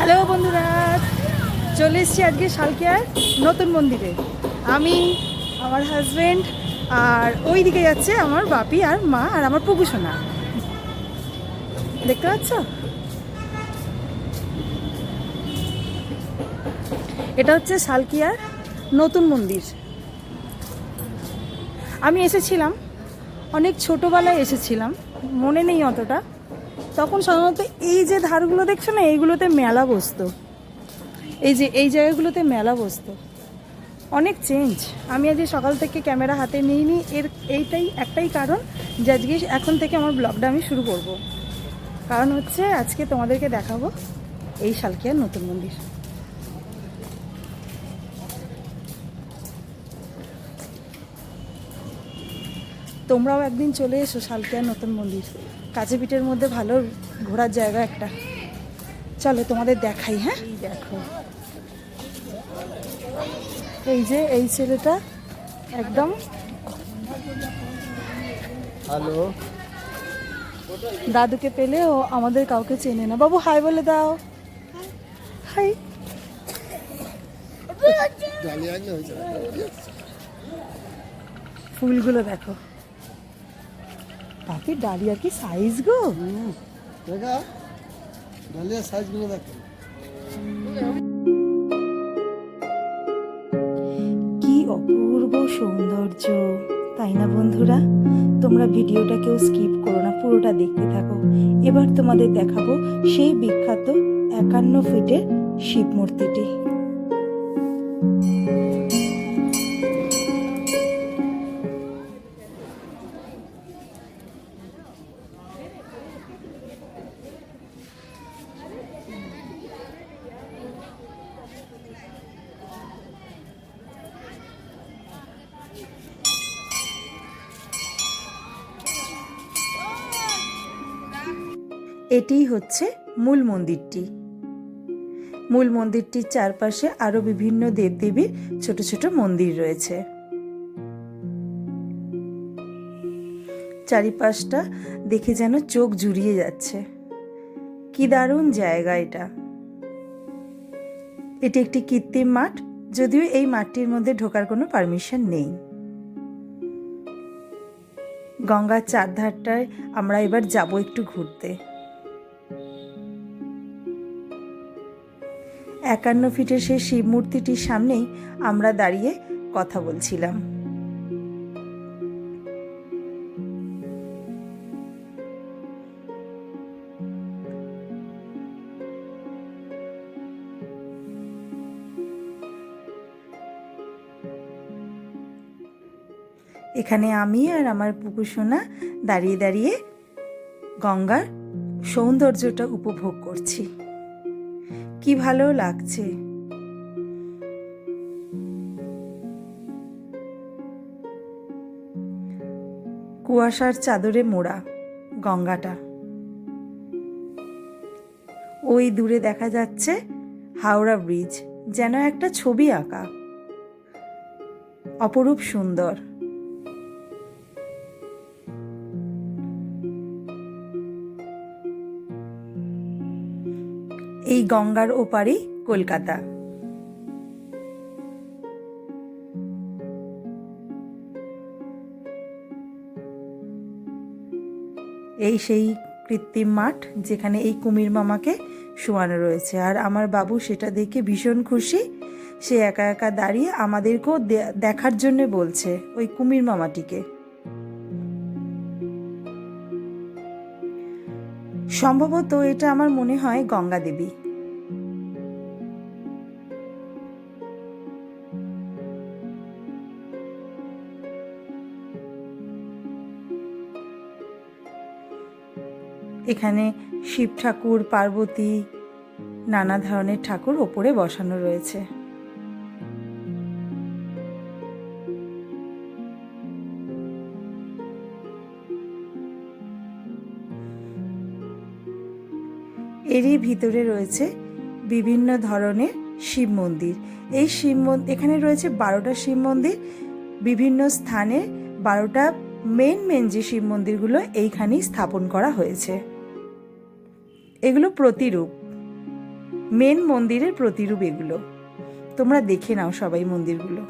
Hello বন্ধুরা, চলে এসেছি আজকে শালকিয়ার নতুন মন্দিরে। আমি, আমার হাজব্যান্ড আর ওই দিকে যাচ্ছে আমার বাপি আর মা আর আমার পুকু সোনা। দেখতে পাচ্ছ? এটা হচ্ছে শালকিয়ার নতুন মন্দির। আমি এসেছিলাম অনেক ছোটোবেলায় এসেছিলাম, মনে নেই অতটা। তখন সাধারণত এই যে ধারগুলো দেখছো না, এইগুলোতে মেলা বসতো। এই জায়গাগুলোতে মেলা বসতো। অনেক চেঞ্জ। আমি আজকে সকাল থেকে ক্যামেরা হাতে নিইনি, এইটাই একটাই কারণ যে আজকে এখন থেকে আমার ব্লগটা আমি শুরু করব। কারণ হচ্ছে আজকে তোমাদেরকে দেখাবো এই শালকিয়ার নতুন মন্দির। তোমরাও একদিন চলে এসো শালকিয়ার নতুন মন্দির। কাছে পিঠের মধ্যে ভালো ঘোরার জায়গা একটা। চলো তোমাদের দেখাই। হ্যাঁ, দেখো এই যে এই ছেলেটা একদম হ্যালো, দাদুকে পেলে ও আমাদের কাউকে চেনে না। বাবু হাই বলে দাও। হাই। ফুলগুলো দেখো, পাখির ডালিয়ার কি সাইজ গো! দেখা ডালিয়ার সাইজগুলো দেখো। কি অপূর্ব সৌন্দর্য, তাই না বন্ধুরা? তোমরা ভিডিওটা কেউ স্কিপ করো না, পুরোটা দেখতে থাকো। এবার তোমাদের দেখাবো সেই বিখ্যাত 51 ফিটের শিব মূর্তিটি। এটিই হচ্ছে মূল মন্দিরটি। মূল মন্দিরটির চারপাশে আরো বিভিন্ন দেবদেবীর ছোট ছোট মন্দির রয়েছে। চারিপাশটা দেখে যেন চোখ জুড়িয়ে যাচ্ছে। কি দারুণ জায়গা এটা! এটি একটি কৃত্রিম মাঠ, যদিও এই মাঠটির মধ্যে ঢোকার কোনো পারমিশন নেই। গঙ্গার চারধারটায় আমরা এবার যাব একটু ঘুরতে। 51 ফিটের সেই শিব মূর্তিটির সামনেই আমরা দাঁড়িয়ে কথা বলছিলাম। এখানে আমি আর আমার পুকু সোনা দাঁড়িয়ে দাঁড়িয়ে গঙ্গার সৌন্দর্যটা উপভোগ করছি। কি ভালো লাগছে! কুয়াশার চাদরে মোড়া গঙ্গাটা। ওই দূরে দেখা যাচ্ছে হাওড়া ব্রিজ, যেন একটা ছবি আঁকা। অপরূপ সুন্দর। এই গঙ্গার ওপারেই কলকাতা। এই সেই কৃত্রিম মাঠ যেখানে এই কুমির মামাকে শোয়ানো রয়েছে, আর আমার বাবু সেটা দেখে ভীষণ খুশি। সে একা একা দাঁড়িয়ে আমাদেরকেও দেখার জন্য বলছে ওই কুমির মামাটিকে। সম্ভবত এটা আমার মনে হয় গঙ্গা দেবী। এখানে শিব ঠাকুর, পার্বতী, নানা ধরনের ঠাকুর ওপরে বসানো রয়েছে। এরই ভিতরে রয়েছে বিভিন্ন ধরনের শিব মন্দির। এই এখানে রয়েছে 12টা শিব মন্দির। বিভিন্ন স্থানে 12টা মেন যে শিব মন্দিরগুলো এইখানেই স্থাপন করা হয়েছে। এগুলো প্রতিরূপ, মেন মন্দিরের প্রতিরূপ এগুলো। তোমরা দেখে নাও সবাই মন্দিরগুলো।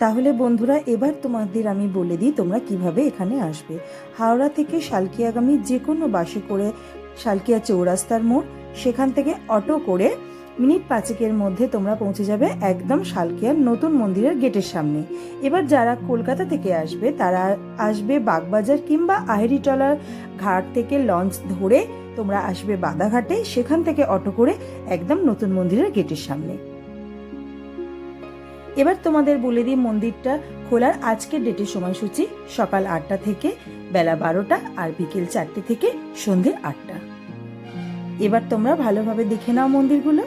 তাহলে বন্ধুরা, এবার তোমাদের আমি বলে দিই তোমরা কিভাবে এখানে আসবে। হাওড়া থেকে শালকিয়াগামী যে কোনো বাসে করে শালকিয়া চৌরাস্তার মোড়, সেখান থেকে অটো করে মিনিট 5-এর মধ্যে তোমরা পৌঁছে যাবে একদম শালকিয়ার নতুন মন্দিরের গেটের সামনে। এবার যারা কলকাতা থেকে আসবে তারা আসবে বাগবাজার কিংবা আহেরিটলার ঘাট থেকে লঞ্চ ধরে তোমরা আসবে বাদাঘাটে, সেখান থেকে অটো করে একদম নতুন মন্দিরের গেটের সামনে। এবার তোমাদের বলে দিই মন্দিরটা খোলার আজকের ডেটের সময়সূচি। সকাল 8টা থেকে বেলা 12টা, আর বিকেল 4টে থেকে সন্ধ্যে 8টা। এবার তোমরা ভালোভাবে দেখে নাও মন্দিরগুলো।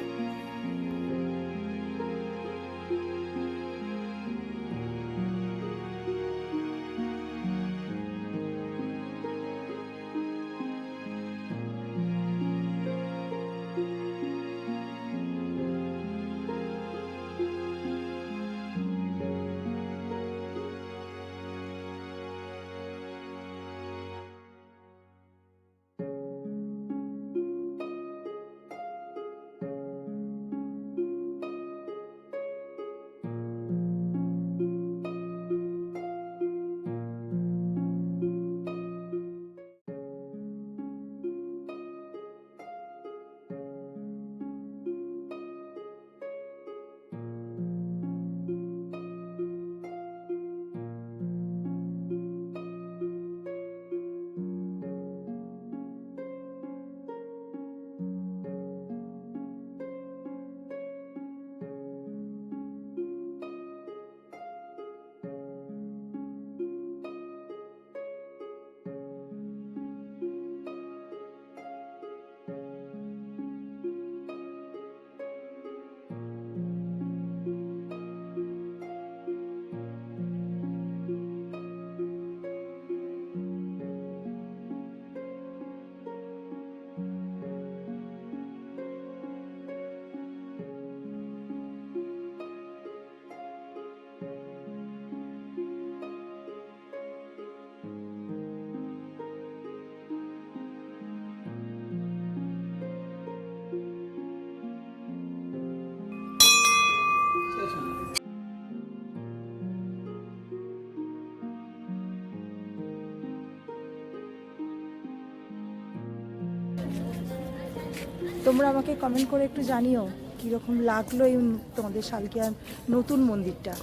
তোমরা আমাকে কমেন্ট করে একটু জানিও কীরকম লাগলো এই তোমাদের শালকিয়ার নতুন মন্দিরটা।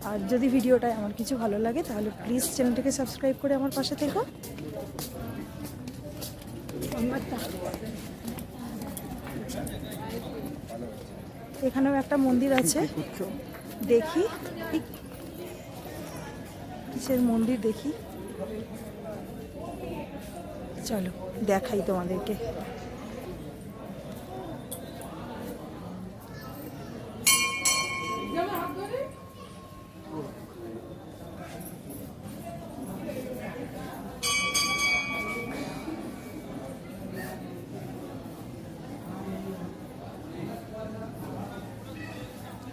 আর যদি ভিডিওটায় আমার কিছু ভালো লাগে তাহলে প্লিজ চ্যানেলটাকে সাবস্ক্রাইব করে আমার পাশে থেকো। এখানেও একটা মন্দির আছে, দেখি কিসের মন্দির দেখি, চলো দেখাই তোমাদেরকে।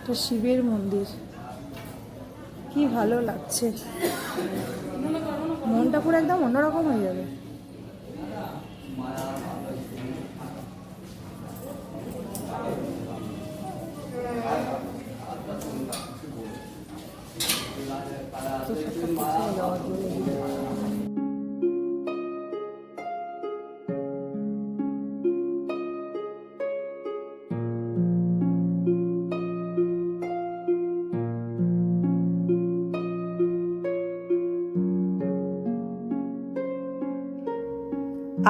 এটা শিবের মন্দির, কি ভালো লাগছে, মনটা পুরো একদম অন্যরকম হয়ে যাবে।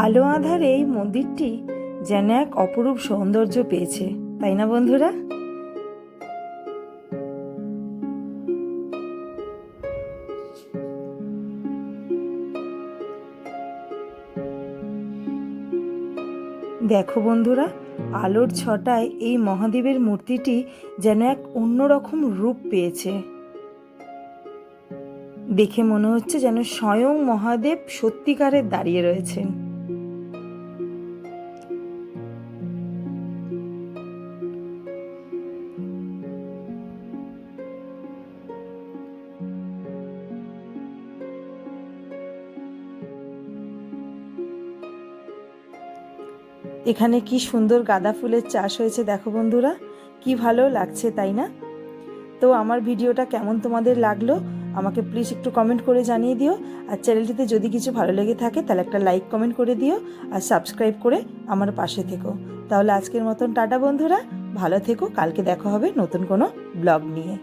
আলো আঁধারে এই মন্দিরটি যেন এক অপরূপ সৌন্দর্য পেয়েছে, তাই না বন্ধুরা? দেখো বন্ধুরা, আলোর ছটায় এই মহাদেবের মূর্তিটি যেন এক অন্যরকম রূপ পেয়েছে। দেখে মনে হচ্ছে যেন স্বয়ং মহাদেব সত্যিকারের দাঁড়িয়ে রয়েছেন। এখানে কি সুন্দর গাঁদা ফুলের চাষ হয়েছে দেখো বন্ধুরা, কি ভালো লাগছে তাই না? তো আমার ভিডিওটা কেমন তোমাদের লাগলো আমাকে প্লিজ একটু কমেন্ট করে জানিয়ে দিও। আর চ্যানেলটিতে যদি কিছু ভালো লেগে থাকে তাহলে একটা লাইক কমেন্ট করে দিও, আর সাবস্ক্রাইব করে আমার পাশে থেকো। তাহলে আজকের মতন টাটা বন্ধুরা, ভালো থেকো, কালকে দেখা হবে নতুন কোনো ব্লগ নিয়ে।